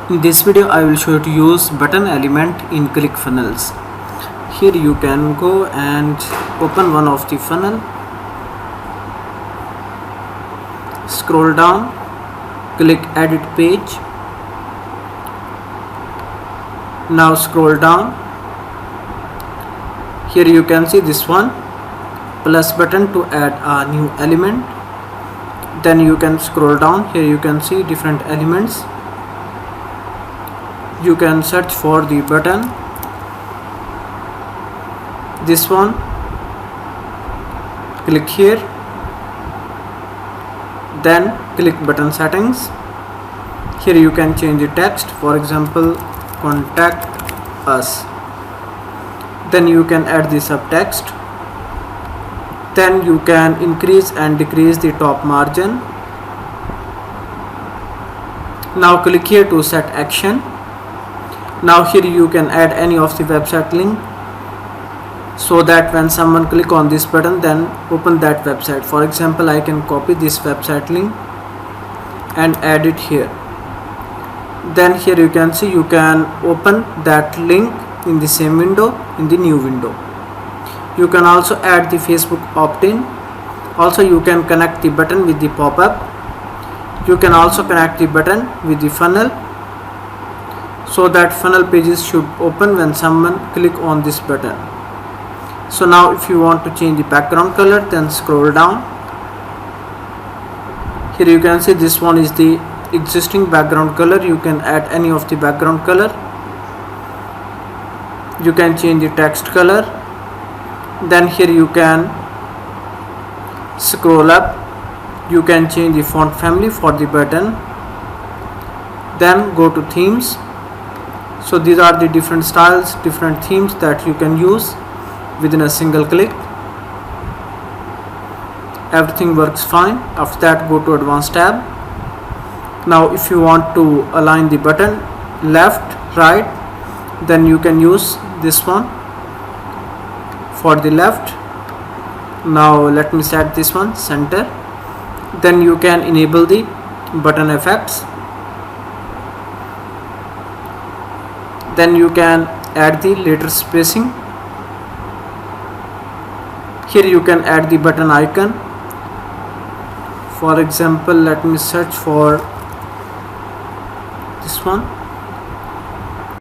In this video I will show you to use button element in ClickFunnels. Here you can go and open one of the funnel, scroll down, click edit page. Now scroll down. Here you can see this one, plus button to add a new element. Then you can scroll down. Here you can see different elements. You can search for the button, this one, click here, then click button settings. Here you can change the text, for example contact us. Then you can add the subtext. Then you can increase and decrease the top margin. Now click here to set action. Now here you can add any of the website link, so that when someone click on this button then open that website. For example, I can copy this website link and add it here. Then here you can see you can open that link in the same window, in the new window. You can also add the Facebook opt-in. Also you can connect the button with the pop-up. You can also connect the button with the funnel, so that funnel pages should open when someone click on this button. So now if you want to change the background color, then scroll down. Here you can see this one is the existing background color. You can add any of the background color. You can change the text color. Then here you can scroll up. You can change the font family for the button. Then go to themes. So these are the different styles, different themes that you can use within a single click. Everything works fine. After that, go to advanced tab. Now if you want to align the button left, right, then you can use this one for the left. Now let me set this one center. Then you can enable the button effects. Then you can add the letter spacing. Here you can add the button icon. For example, let me search for this one.